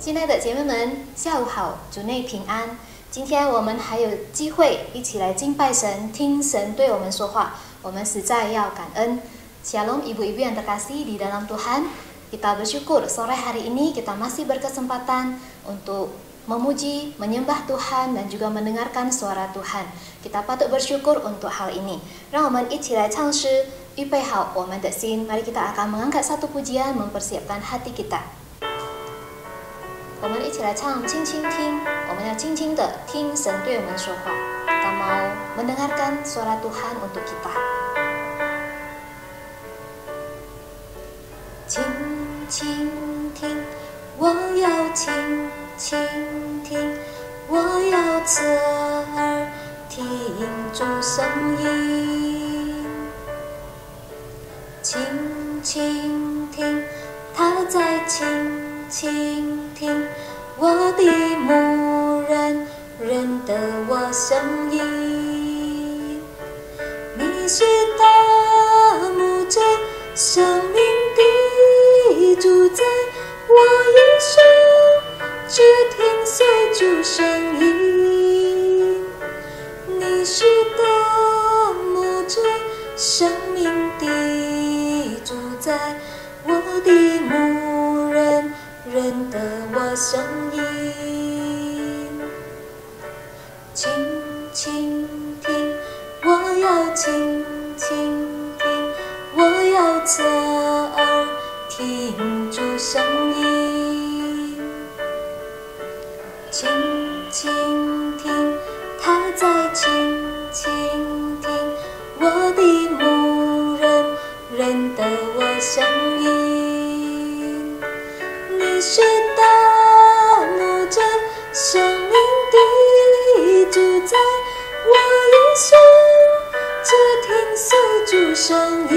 亲爱的姐妹们，下午好，主内平安。今天我们还有机会一起来敬拜神，听神对我们说话，我们实在要感恩。Shalom ibu-ibu yang terkasih di dalam Tuhan, kita bersyukur sore hari ini kita masih berkesempatan untuk memuji, menyembah Tuhan dan juga mendengarkan suara Tuhan. Kita patut bersyukur untuk hal ini. 让我们一起来唱诗，预备好我们的心。Mari kita akan mengangkat satu pujian, mempersiapkan hati kita. 我们一起来唱，轻轻听，我们要轻轻的听神对我们说话。Kita mau mendengarkan suara Tuhan untuk kita. 轻轻听，我要轻轻听，我要侧耳听主声音。轻轻听，他在轻轻听，我的牧人认得我声音。你是大牧者，生命的主宰，我一生只听随主声音。你是大牧者，生命的主宰，我的牧人认得我声音。轻轻听，我要轻轻听，我要侧耳听主声音。轻轻听，他在轻轻听，我的牧人认得我声音。你是大牧者，生命的主宰，我一生只听随主声音。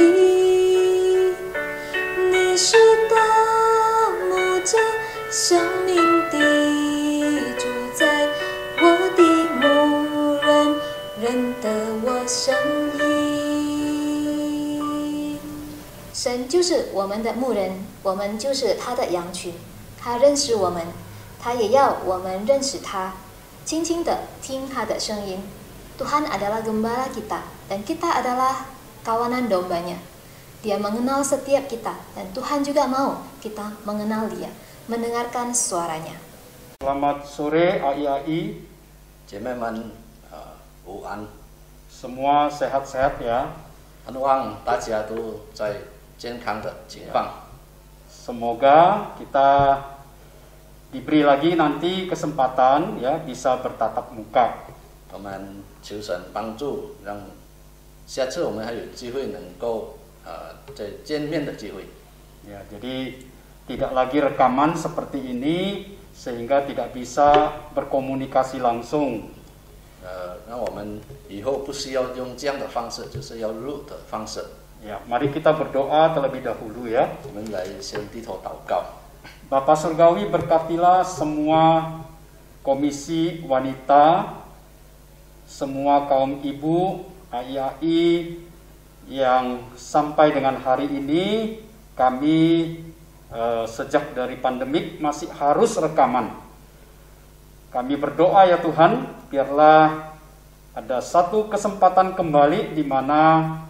你是大牧者，生命的主宰，我的牧人认得我声音。神就是我们的牧人，我们就是他的羊群。他认识我们，他也要我们认识他，轻轻地听他的声音。Tuhan adalah gembala kita dan kita adalah kawanan dombanya. Dia mengenal setiap kita dan Tuhan juga mau kita mengenal dia, mendengarkan suaranya. Selamat sore AIAI. 姐妹们，午安。 Semua sehat-sehat ya. 盼望大家都在健康的情况。 Semoga kita diberi lagi nanti kesempatan ya bisa bertatap muka. 我们求神帮助，让下次我们还有机会能够再见面的机会。 Ya, jadi tidak lagi rekaman seperti ini sehingga tidak bisa berkomunikasi langsung. 那我们以后不需要用这样的方式，就是要录的方式。 Ya, mari kita berdoa terlebih dahulu ya. 我们来先低头祷告。 Bapak Surgawi, berkatilah semua komisi wanita, semua kaum ibu AIAI yang sampai dengan hari ini kami sejak dari pandemik masih harus rekaman. Kami berdoa ya Tuhan, biarlah ada satu kesempatan kembali di mana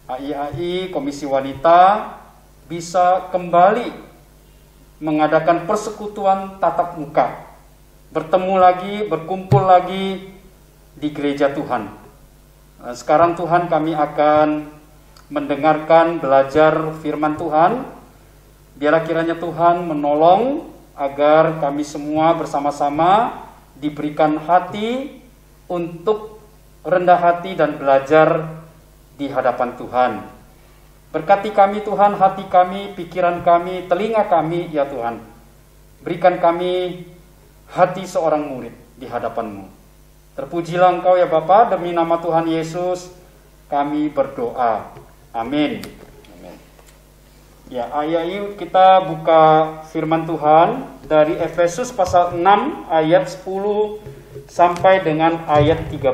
AIAI Komisi Wanita bisa kembali mengadakan persekutuan tatap muka, bertemu lagi, berkumpul lagi di gereja Tuhan. Sekarang Tuhan, kami akan mendengarkan, belajar firman Tuhan. Biarlah kiranya Tuhan menolong agar kami semua bersama-sama diberikan hati untuk rendah hati dan belajar di hadapan Tuhan. Berkati kami Tuhan, hati kami, pikiran kami, telinga kami ya Tuhan. Berikan kami hati seorang murid di hadapan-Mu. Terpujilah Engkau ya Bapa, demi nama Tuhan Yesus kami berdoa. Amin. Amin. Ya, AIAI kita buka firman Tuhan dari Efesus pasal 6 ayat 10 sampai dengan ayat 13.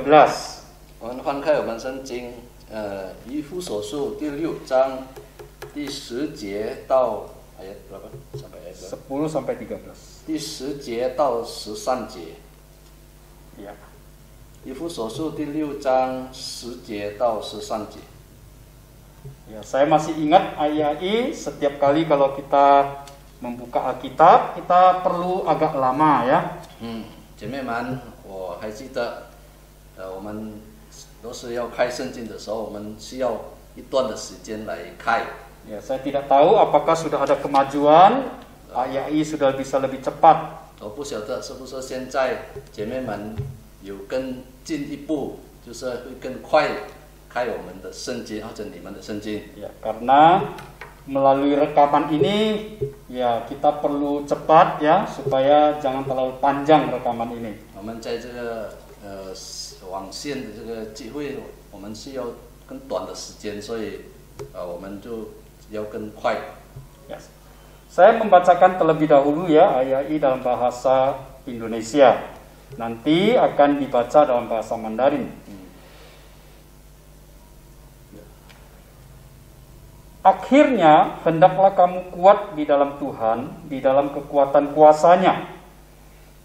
我们翻开我们圣经，以弗所书第6章第10节到ayat berapa sampai 10 sampai 13. 第10节到13节， Ya. 以弗所书第6章10节到13节。 Ya, saya masih ingat ayat ini. Setiap kali kalau kita membuka Alkitab, kita perlu agak lama ya. 姐妹们，我还记得，我们都是要开圣经的时候，我们需要一段的时间来开。 Ya, saya tidak tahu apakah sudah ada kemajuan, ayat ini sudah bisa lebih cepat. 我不晓得是不是现在姐妹们有更进一步，就是会更快开我们的圣经或者你们的圣经。 Ya, karena melalui rekaman ini, ya kita perlu cepat ya supaya jangan terlalu panjang rekaman ini. 我们在这个网线的这个聚会，我们需要更短的时间，所以我们就要更快。 Ya. Saya membacakan terlebih dahulu ya ayat ini dalam bahasa Indonesia. Nanti akan dibaca dalam bahasa Mandarin. Akhirnya hendaklah kamu kuat di dalam Tuhan, di dalam kekuatan kuasa-Nya.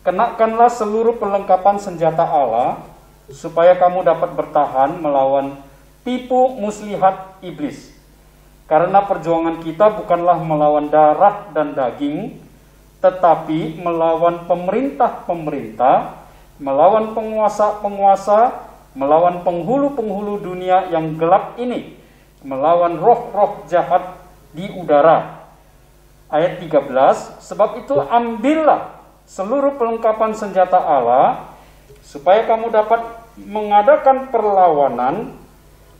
Kenakanlah seluruh perlengkapan senjata Allah, supaya kamu dapat bertahan melawan tipu muslihat iblis. Karena perjuangan kita bukanlah melawan darah dan daging, tetapi melawan pemerintah-pemerintah, melawan penguasa-penguasa, melawan penghulu-penghulu dunia yang gelap ini, melawan roh-roh jahat di udara. Ayat 13, sebab itu ambillah seluruh perlengkapan senjata Allah, supaya kamu dapat mengadakan perlawanan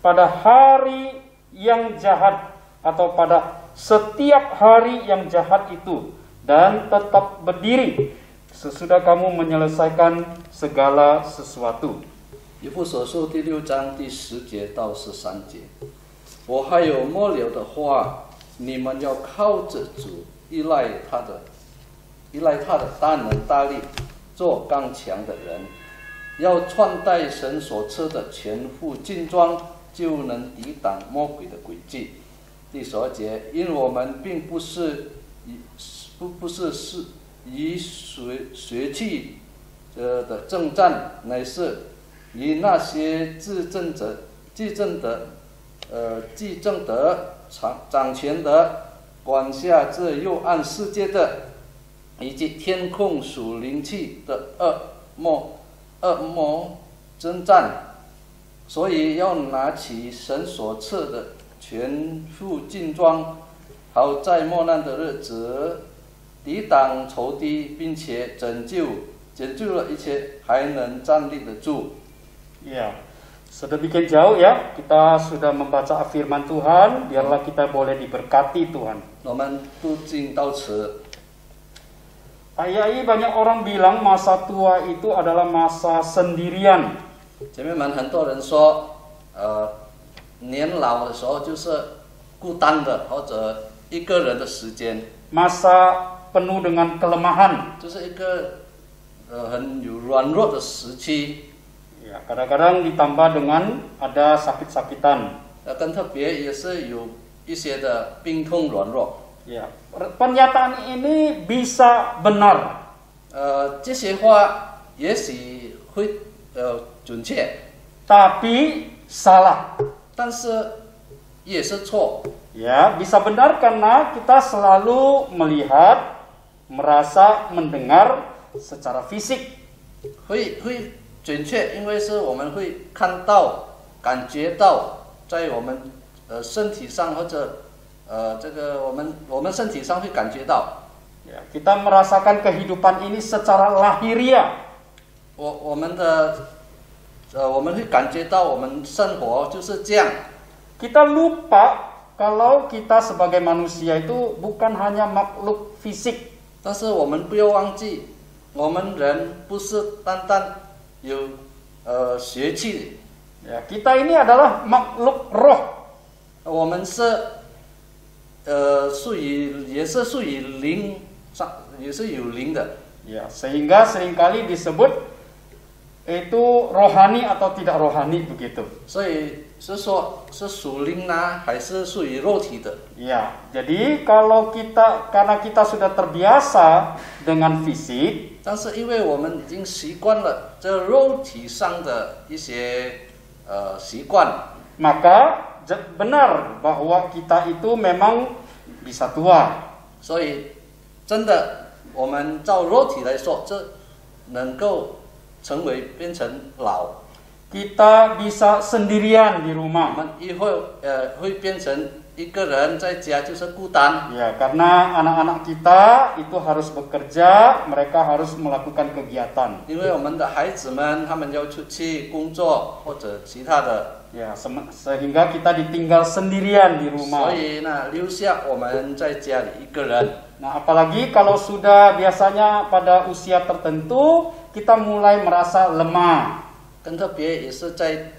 pada hari yang jahat, atau pada setiap hari yang jahat itu, dan tetap berdiri sesudah kamu menyelesaikan segala sesuatu. 以弗所书第6章第10节到13节，我还有末了的话，你们要靠着主，依赖他的大能大力，做刚强的人，要穿戴神所赐的全副劲装，就能抵挡魔鬼的诡计。第12节，因我们并不是以血气的征战，乃是以那些执政的、掌权的、管辖这幽暗世界的，以及天空属灵气的恶魔征战。所以要拿起神所赐的全副劲装，好在末难的日子抵挡仇敌，并且拯救了一切，还能站立得住。 Ya, sedemikian jauh ya kita sudah membaca firman Tuhan. Biarlah kita boleh diberkati Tuhan. 我们读经到此。 Ayat ini banyak orang bilang masa tua itu adalah masa sendirian. 姐妹们，很多人说，年老的时候就是孤单的，或者一个人的时间， Masa penuh dengan kelemahan. 就是一个很有软弱的时期。 Ya, kadang-kadang ditambah dengan ada sakit-sakitan. 更特别也是有一些的病痛软弱。 Ya, pernyataan ini bisa benar. 这些话也许会准确， Tapi salah. 但是也是错。 Ya, bisa benar karena kita selalu melihat, merasa, mendengar secara fisik. 会准确，因为是我们会看到、感觉到，在我们身体上或者这个我们身体上会感觉到。 Ya, kita merasakan kehidupan ini secara lahiriah. 我们会感觉到我们生活就是这样。 Kita lupa kalau kita sebagai manusia itu bukan hanya makhluk fisik. 但是我们不要忘记，我们人不是单单有血气， Ya, kita ini adalah makhluk roh. 我们是也是属于灵上，也是有灵的。 Ya, sehingga seringkali disebut itu rohani atau tidak rohani begitu. 所以是说，是属灵呢，还是属于肉体的？ Ya, jadi karena kita sudah terbiasa dengan fisik, 但是因为我们已经习惯了这肉体上的一些习惯， maka benar bahwa kita itu memang bisa tua. 所以真的，我们照肉体来说，这能够变成老。 Kita bisa sendirian di 我 rumah. 们以后会变成一个人在家就是孤单， Ya, karena anak-anak kita itu harus bekerja, mereka harus melakukan kegiatan. 因为我们的孩子们他们要出去工作或者其他的， Ya, sehingga kita ditinggal sendirian di 所 rumah. 以呢，留下我们在家里一个人。 Nah, apalagi kalau sudah biasanya pada usia tertentu kita mulai merasa lemah. 更特别也是在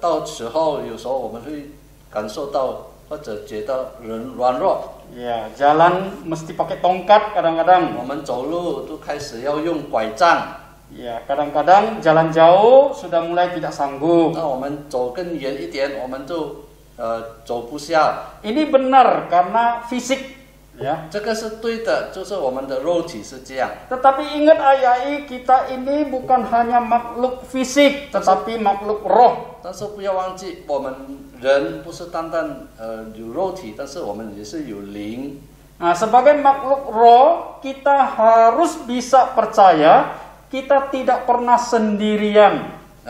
到时候，有时候我们会感受到或者觉得人软弱， Ya, jalan mesti pakai tongkat 我 kadang-kadang. 们走路都开始要用拐杖。 Ya, kadang-kadang jalan jauh sudah mulai tidak sanggup. 那我们走更远一点，我们就走不下。 Ini benar karena fisik, ya. 这个是对的，就是我们的肉体是这样。 Tetapi ingat ayai, kita ini bukan hanya makhluk fisik, tetapi makhluk roh. 但是不要忘记，我们人不是单单有肉体，但是我们也是有灵。 Nah, sebagai makhluk roh, kita harus bisa percaya kita tidak pernah sendirian.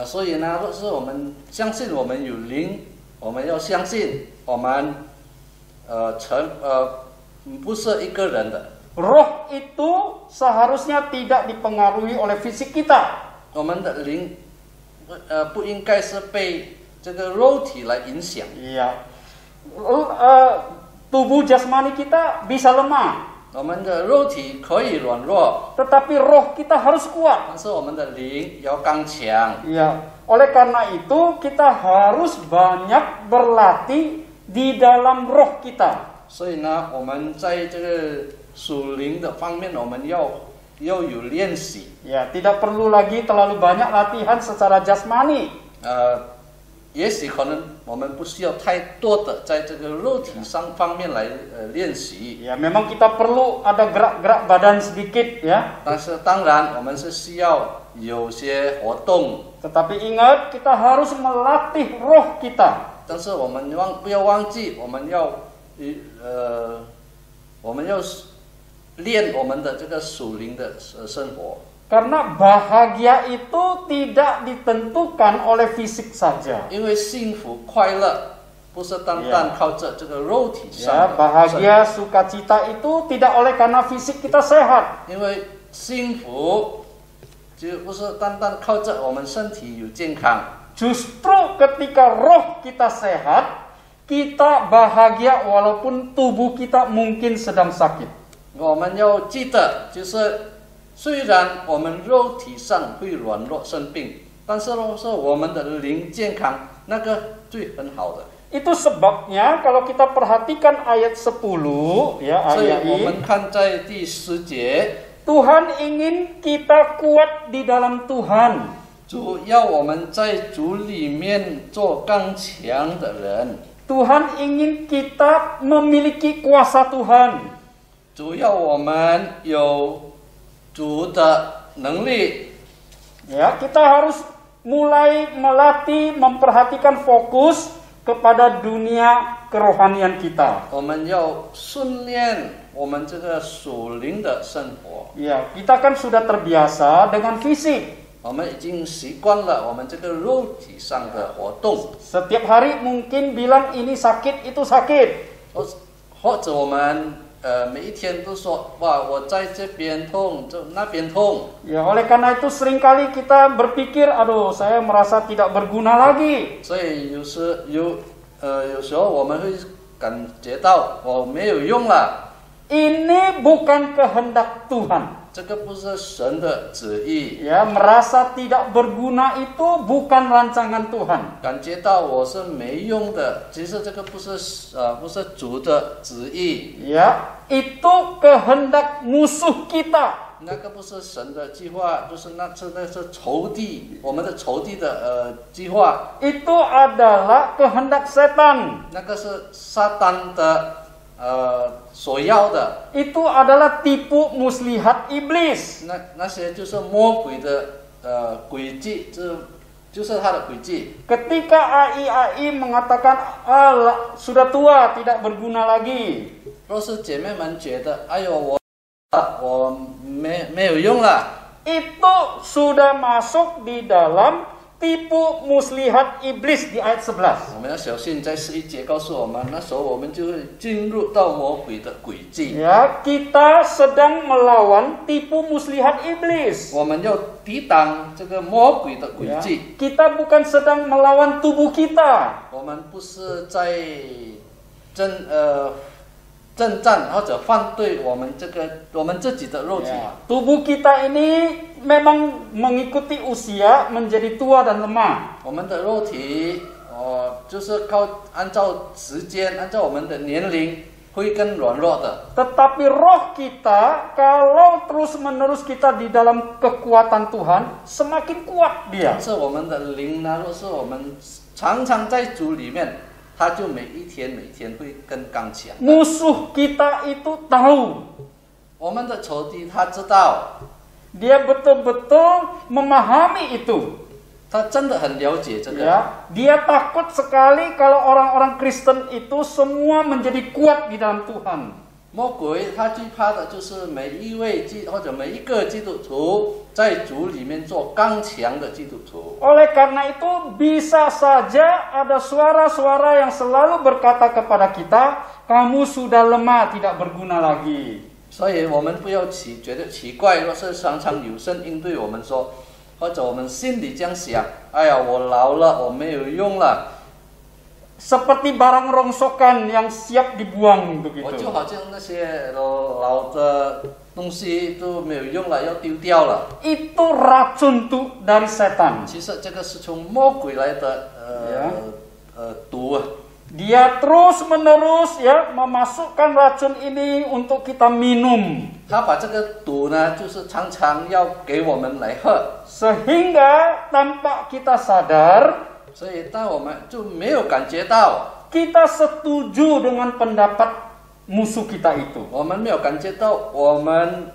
所以呢，若是我们相信我们有灵，我们要相信我们不是一个人的。 Roh itu seharusnya tidak dipengaruhi oleh fisik kita. 我们的灵不应该是被这个肉体来影响。 Iya. Tubuh jasmani kita bisa lemah, 我们的肉体可以软弱， tetapi roh kita harus kuat. 但是我们的灵要刚强。 Iya. Oleh karena itu kita harus banyak berlatih di dalam roh kita. 所以呢，我们在这个属灵的方面，我们要有练习。 Ya, tidak perlu lagi terlalu banyak latihan secara jasmani. 也许可能我们不需要太多的在这个肉体上方面来练习。 Ya, memang kita perlu ada gerak-gerak badan sedikit, ya. 但是当然，我们是需要有些活动。 Tetapi ingat, kita harus melatih roh kita. 但是我们不要忘记，我们要练我们的这个属灵的生活。 Karena bahagia itu tidak ditentukan oleh fisik saja. 因为幸福快乐不是单单靠着这个肉体上 Ya, 的 bahagia sukacita itu tidak oleh karena fisik kita sehat. 因为幸福就不是单单靠着我们身体有健康。 Justru ketika roh kita sehat, kita bahagia walaupun tubuh kita mungkin sedang sakit. 我们要记得，就是虽然我们肉体上会软弱生病，但是若是我们的灵健康，那个最很好的。 Itu sebabnya kalau kita perhatikan ayat 10, ya 所以 ayat 我 ini, 们看在第10节， Tuhan ingin kita kuat di dalam Tuhan. 主要我们在主里面做刚强的人， Tuhan ingin kita memiliki kuasa Tuhan. 主要我们有主的能力。 Ya, kita harus mulai melatih, memperhatikan fokus kepada dunia kerohanian kita. 我们要训练我们这个属灵的生活。 Ya, kita kan sudah terbiasa dengan fisik. 我们已经习惯了我们这个肉体上的活动， Setiap hari mungkin bilang ini sakit, itu sakit. 或者我们每一天都说哇，我在这边痛，就那边痛。 Ya, oleh karena itu seringkali kita berpikir, aduh, saya merasa tidak berguna lagi. 所以有时候我们会感觉到我没有用了， Ini bukan kehendak Tuhan. 这个不是神的旨意。 Ya, merasa tidak berguna itu bukan rancangan Tuhan. 感觉到我是没用的，其实这个不是主的旨意， Ya, itu kehendak musuh kita. 那个不是神的计划，就是那是仇敌，我们的仇敌的计划。 Itu adalah kehendak setan. 那个是撒旦的所要的， Itu adalah tipu muslihat iblis. 那些就是魔鬼的诡计，就是他的诡计。 Ketika ai mengatakan Allah sudah tua tidak berguna lagi. 若是姐妹们觉得，哎呦，我没有用了， Itu sudah masuk di dalam tipu muslihat iblis di ayat 11. 我们要小心，在11节告诉我们，那时候我们就会进入到魔鬼的诡计。 Ya, kita sedang melawan tipu muslihat iblis. 我们要抵挡这个魔鬼的诡 Ya, 计。 kita bukan sedang melawan tubuh kita. 我们不是在征战或者反对我们自己的肉体。 Ya, tubuh kita ini memang mengikuti usia menjadi tua dan lemah. 我们的肉体就是按照时间，按照我们的年龄会更软弱的。 Tetapi roh kita kalau terus-menerus kita di dalam kekuatan Tuhan, semakin kuat dia. 但是我们的灵呢，若是我们常常在主里面，它就每一天会更刚强。 Musuh kita itu tahu. 我们的仇敌他知道， Dia betul-betul memahami itu. 他真的很了解这个。 Ya, dia takut sekali kalau orang-orang Kristen itu semua menjadi kuat di dalam Tuhan. 魔鬼他最怕的就是每一位或者每一个基督徒在主里面做刚强的基督徒。 Oleh karena itu bisa saja ada suara-suara yang selalu berkata kepada kita, kamu sudah lemah, tidak berguna lagi. 所以我们不要觉得奇怪，若是常常有声音对我们说，或者我们心里这样想，哎呀，我老了，我没有用了。 Seperti barang rongsokan yang siap dibuang 我就 begitu. 好像那些老的东西都没有用了，要丢掉了。 Itu racun tuh dari setan. 其实这个是从魔鬼来的毒啊。 Dia terus-menerus ya memasukkan racun ini untuk kita minum. 他把这个毒呢，就是常常要给我们来喝， Sehingga tanpa kita sadar, 所以当我们就没有感觉到， kita setuju dengan pendapat musuh kita itu. 我们没有感觉到我们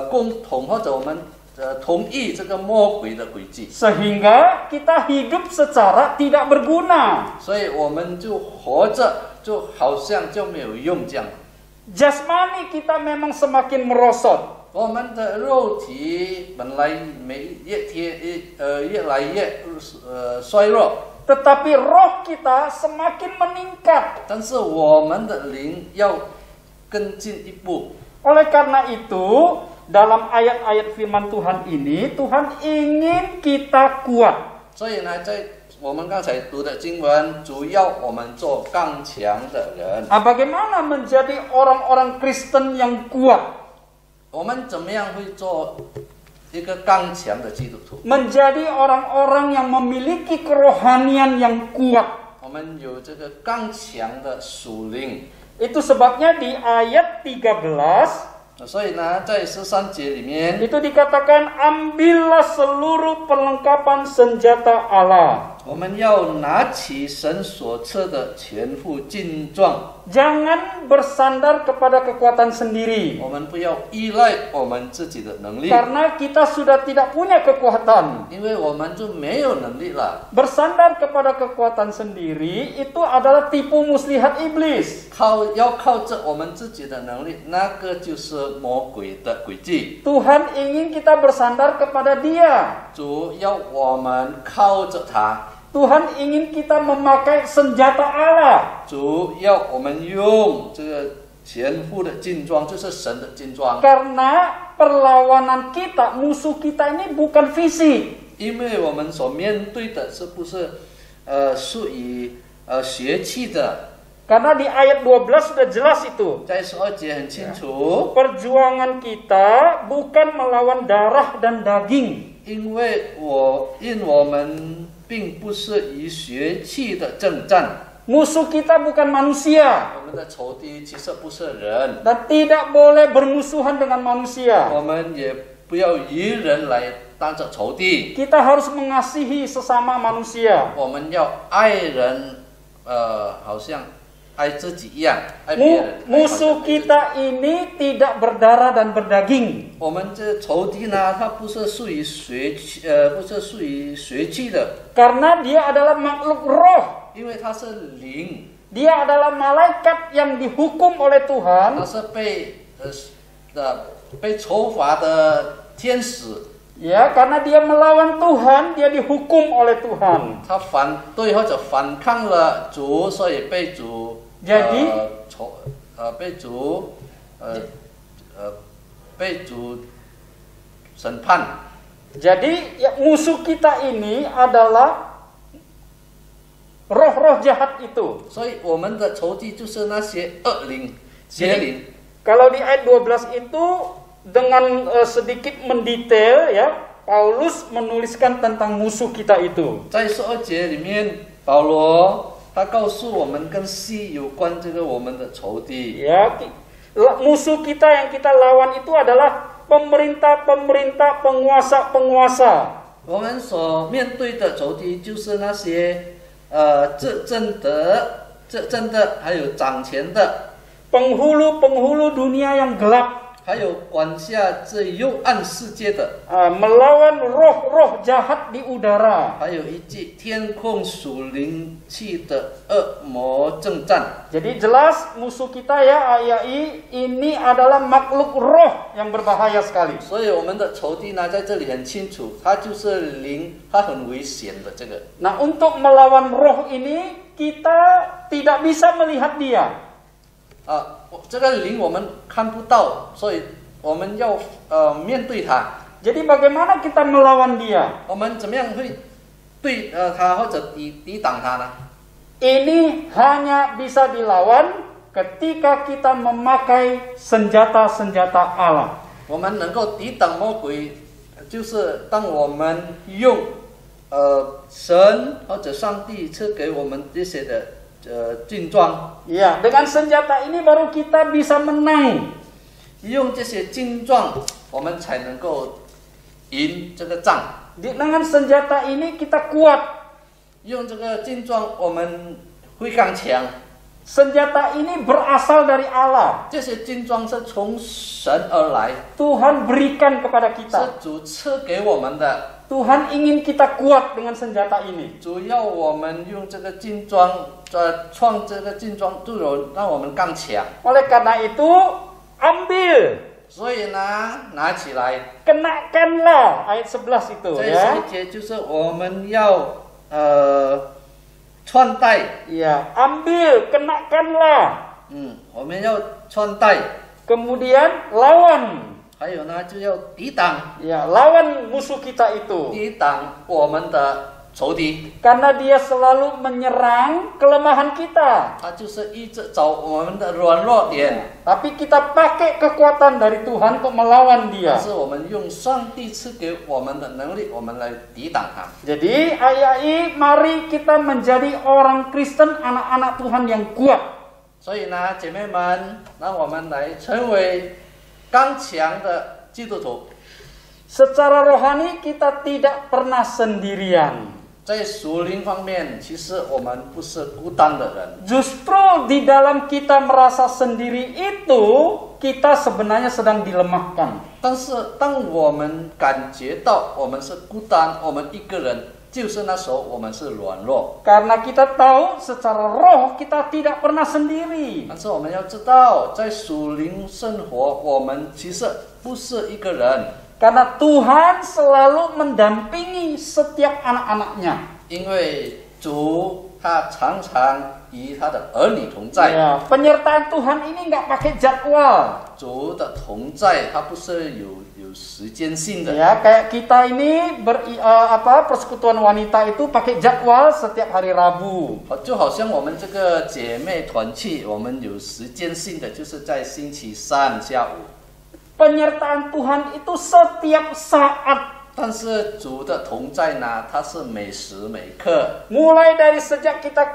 共同或者我们同意这个魔鬼的诡计， Sehingga kita hidup secara tidak berguna. 所以我们就活着就好像就没有用这样。 Jasmani kita memang semakin merosot. 我们的肉体本来越来越衰弱， Tetapi roh kita semakin meningkat. 但是我们的灵要更进一步。 Oleh karena itu, dalam ayat-ayat firman Tuhan ini, Tuhan ingin kita kuat. 所以呢，在我们刚才读的经文，主要我们做刚强的人。 Bagaimana menjadi orang-orang Kristen yang kuat? 我们怎么样会做一个刚强的基督徒？ Menjadi orang-orang yang memiliki kerohanian yang kuat. 我们有这个刚强的属灵。 Itu sebabnya di ayat 13, 所以呢，在13节里面， itu dikatakan, ambillah seluruh perlengkapan senjata Allah. 我们要拿起神所赐的全副劲装。 Jangan bersandar kepada kekuatan sendiri. 我们不要依赖我们自己的能力， Karena kita sudah tidak punya kekuatan. 因为我们就没有能力了。 Bersandar kepada kekuatan sendiri itu adalah tipu muslihat iblis. 要靠着我们自己的能力，那个就是魔鬼的诡计。 Tuhan ingin kita bersandar kepada Dia. 主要我们靠着他， Tuhan ingin kita memakai senjata Allah. 主要我们用这个全副的劲装，就是神的劲装。 Karena perlawanan kita, musuh kita ini bukan fisik. 因为我们所面对的是不是属于血气的？ Karena di ayat 12 sudah jelas itu. 在12节很清楚， Perjuangan kita bukan melawan darah dan daging. 因为我们并不是以血气的征战， musuh kita bukan manusia 我们的仇敌其实不是人， dan tidak boleh bermusuhan dengan manusia. 我们也不要以人来当着仇敌， Kita harus mengasihi sesama manusia. 我们要爱人，好像爱自己一样，爱别人。 Musuh kita ini tidak berdarah dan berdaging. 我们这仇敌呢，它不是属于血气，不是属于血气的， Karena dia adalah makhluk roh. 因为它是灵， Dia adalah malaikat yang dihukum oleh 它 Tuhan. 是被惩罚的天使。 Ya, karena dia melawan Tuhan, dia dihukum oleh Tuhan. 他反对或者反抗了主，所以被主 Jadi 被主审判。 Jadi ya, musuh kita ini adalah roh-roh jahat itu. 所以我们的仇敌就是那些恶灵、邪灵。 Kalau di ayat 12 itu dengan sedikit mendetail ya, Paulus menuliskan tentang musuh kita itu. 在12节里面，保罗他告诉我们跟C有关这个我们的仇敌。 Ya, musuh kita yang kita lawan itu adalah pemerintah-pemerintah, penguasa-penguasa. 我们所面对的仇敌就是那些执政的，还有掌权的， Penghulu-penghulu dunia yang gelap, 还有管辖这幽暗世界的， melawan roh-roh jahat di udara. 还有一记天空属灵气的恶魔征战。 Jadi jelas musuh kita ya AII ini adalah makhluk roh yang berbahaya sekali. 所以我们的仇敌呢，在这里很清楚，它就是灵，它很危险的这个。 Nah, untuk melawan roh ini kita tidak bisa melihat dia. 这个灵我们看不到，所以我们要面对它。 Jadi bagaimana kita melawan dia? 我们怎么样会对它或者抵挡它呢？ Ini hanya bisa dilawan ketika kita memakai senjata-senjata Allah. 我们能够抵挡魔鬼，就是当我们用神或者上帝赐给我们这些的军装， Ya, dengan senjata ini baru kita bisa menang. 用这些军装，我们才能够赢这个仗。 Dengan senjata ini kita kuat. 用这个军装，我们会更强。 Senjata ini berasal dari Allah. 这些军装是从神而来， Tuhan berikan kepada 是 kita. 主赐给我们的。 Tuhan ingin kita kuat dengan senjata ini. 主要我们用这个军装，创这个军装，就让我们更强。 Oleh karena itu, ambil, 所以呢，拿起来。 kenakanlah ayat 11 itu 这 ya. 一节就是我们要穿戴， Ya, ambil, kenakanlah. 我们要穿戴， Kemudian lawan. 还有呢就要抵挡， Ya, lawan musuh kita itu. 抵挡我们的仇敌， Karena dia selalu menyerang kelemahan kita. 他就是一直找我们的软弱点， Tapi kita pakai kekuatan dari Tuhan untuk melawan 但 dia. 是我们用上帝赐给我们的能力，我们来抵挡他。 Jadi AII, mari kita menjadi orang Kristen, anak-anak Tuhan yang kuat. 所以呢，姐妹们，让我们来成为刚强的基督徒。 Secara rohani kita tidak pernah sendirian. 在属灵方面，其实我们不是孤单的人。 Justru di dalam kita merasa sendiri itu, kita sebenarnya sedang dilemahkan. 但是当我们感觉到我们是孤单，我们一个人，就是那时候我们是软弱。 Karena kita tahu secara roh kita tidak pernah sendiri. 但是我们要知道，在属灵生活，我们其实不是一个人。 Karena Tuhan selalu mendampingi setiap anak-anaknya. 因为主他常常与他的儿女同在。 Ya, penyertaan Tuhan ini nggak pakai jadwal. 主的同在，他不是有时间性的。 Ya, kayak kita ini persekutuan wanita itu pakai jadwal setiap hari Rabu. 就好像我们这个姐妹团契，我们有时间性的，就是在星期三下午。 Penyertaan Tuhan itu setiap saat. 但是主的同在呢，它是每时每刻。 Mulai dari sejak kita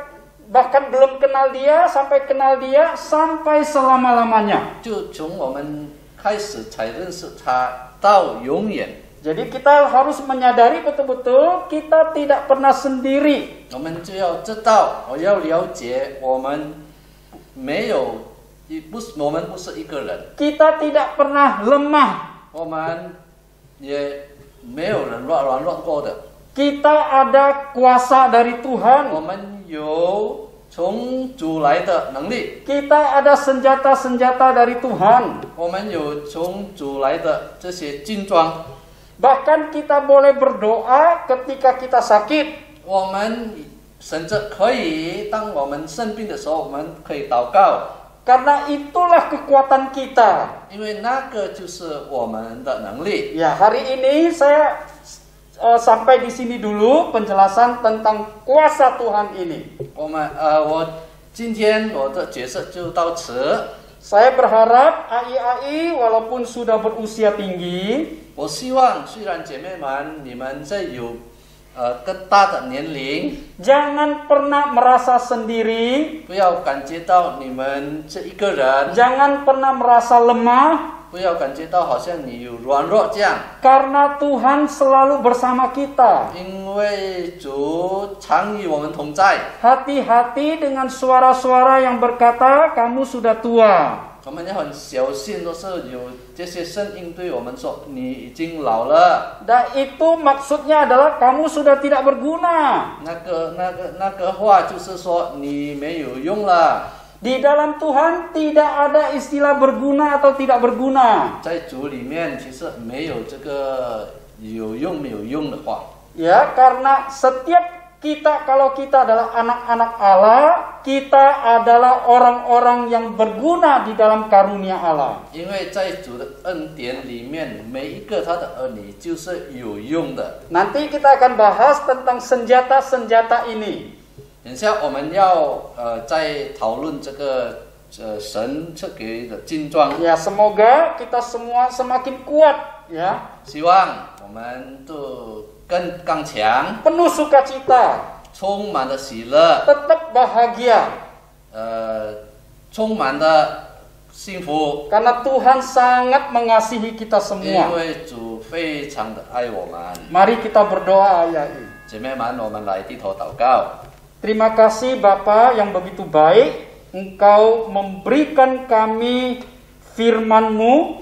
bahkan belum kenal dia, sampai kenal dia, sampai selama-lamanya. 就从我们开始才认识他到永远。 Jadi kita harus menyadari betul-betul kita tidak pernah sendiri. 我们就要知道，我要了解，我们没有，我们不是一个人， Kita tidak pernah lemah. 我们也没有人软弱过的。 Kita ada kuasa dari 我 Tuhan. 们有从主来的能力， Kita ada senjata-senjata dari Tuhan. 我们有从主来的这些军装。 Bahkan kita boleh berdoa ketika kita sakit. 我们甚至可以，当我们生病的时候，我们可以祷告， Karena itulah kekuatan kita. 因为那个就是我们的能力。 Ya, hari ini saya sampai di sini dulu penjelasan tentang kuasa Tuhan ini. 我今天我的角色就到此。 Saya berharap AI walaupun sudah berusia tinggi, 我希望虽然姐妹们你们在有更大的年龄， jangan pernah merasa sendiri, 不要感觉到你们这一个人， jangan pernah merasa lemah, 不要感觉到好像你有软弱这样， karena Tuhan selalu bersama kita. 因为主常与我们同在。 Hati-hati dengan suara-suara yang berkata kamu sudah tua. 我们要很小心，都是有这些声音对我们说你已经老了。 Dan itu maksudnya adalah kamu sudah tidak berguna. 那个话就是说你没有用了。 Di dalam Tuhan tidak ada istilah berguna atau tidak berguna. 在主里面其实没有这个有用没有用的话。 Ya, karena setiap kita, kalau kita adalah anak-anak Allah, kita adalah orang-orang yang berguna di dalam karunia Allah. 因为在主的恩典里面，每一个他的儿女就是有用的。 Nanti kita akan bahas tentang senjata-senjata ini. 等下我们要再讨论这个神赐给的军装。 Ya, semoga kita semua semakin kuat, ya. 希望我们都更刚强， Penuh sukacita, 充满了喜乐， tetap bahagia. 充满了幸福， Karena Tuhan sangat mengasihi kita 因 semua. 为主非常的爱我们。 Mari kita berdoa, AI. 姐妹们，我们来低头祷告。 Terima kasih Bapa yang begitu baik, Engkau memberikan kami firman-Mu,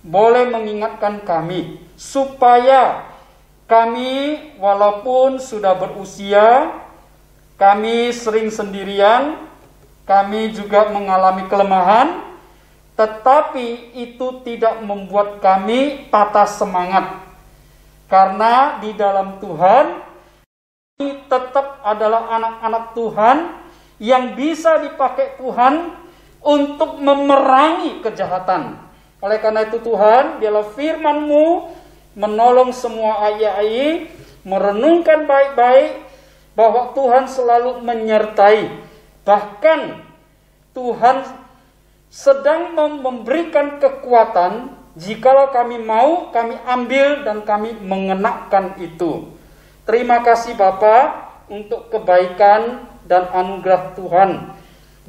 boleh mengingatkan kami, supaya kami walaupun sudah berusia, kami sering sendirian, kami juga mengalami kelemahan, tetapi itu tidak membuat kami patah semangat. Karena di dalam Tuhan, kami tetap adalah anak-anak Tuhan yang bisa dipakai Tuhan untuk memerangi kejahatan. Oleh karena itu Tuhan, biarlah firman-Mu menolong semua ayah-ayah merenungkan baik-baik bahwa Tuhan selalu menyertai. Bahkan Tuhan sedang memberikan kekuatan, jikalau kami mau, kami ambil dan kami mengenakan itu. Terima kasih Bapa untuk kebaikan dan anugerah Tuhan.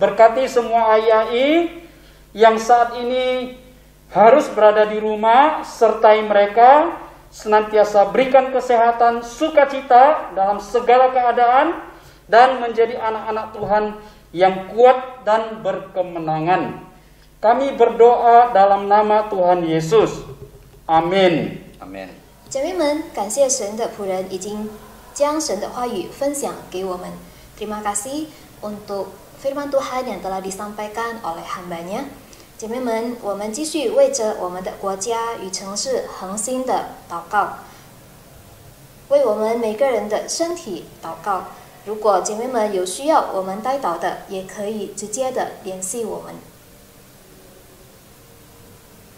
Berkati semua ayah-ayah yang saat ini harus berada di rumah, sertai mereka, senantiasa berikan kesehatan, sukacita dalam segala keadaan, dan menjadi anak-anak Tuhan yang kuat dan berkemenangan. Kami berdoa dalam nama Tuhan Yesus. Amin. 阿门。 姐妹们，感谢神的仆人已经将神的话语分享给我们。Terima kasih untuk firman Tuhan yang telah disampaikan oleh hamba-Nya. 姐妹们，我们继续为着我们的国家与城市恒心的祷告，为我们每个人的身体祷告。如果姐妹们有需要我们代祷的，也可以直接的联系我们。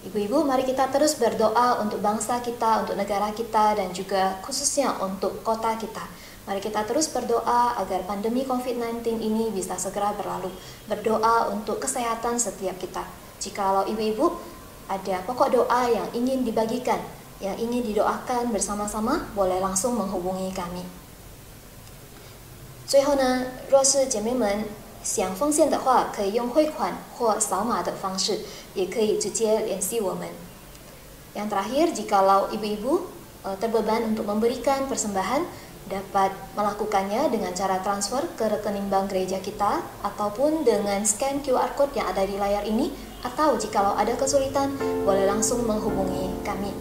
Ibu-ibu, mari kita terus berdoa untuk bangsa kita, untuk negara kita, dan juga khususnya untuk kota kita. Mari kita terus berdoa agar pandemi COVID-19 ini bisa segera berlalu. Berdoa untuk kesehatan setiap kita. Jikalau ibu-ibu ada pokok doa yang ingin dibagikan, yang ingin didoakan bersama-sama, boleh langsung menghubungi kami. 最后呢，若是姐妹们想奉献的话，可以用汇款或扫码的方式，也可以直接联系我们。Yang terakhir, jikalau ibu-ibu terbeban untuk memberikan persembahan, dapat melakukannya dengan cara transfer ke rekening bank gereja kita ataupun dengan scan QR code yang ada di layar ini, atau jikalau ada kesulitan boleh langsung menghubungi kami.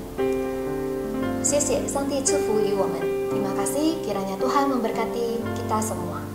谢谢上帝赐福于我们，terima kasih kiranya Tuhan memberkati kita semua.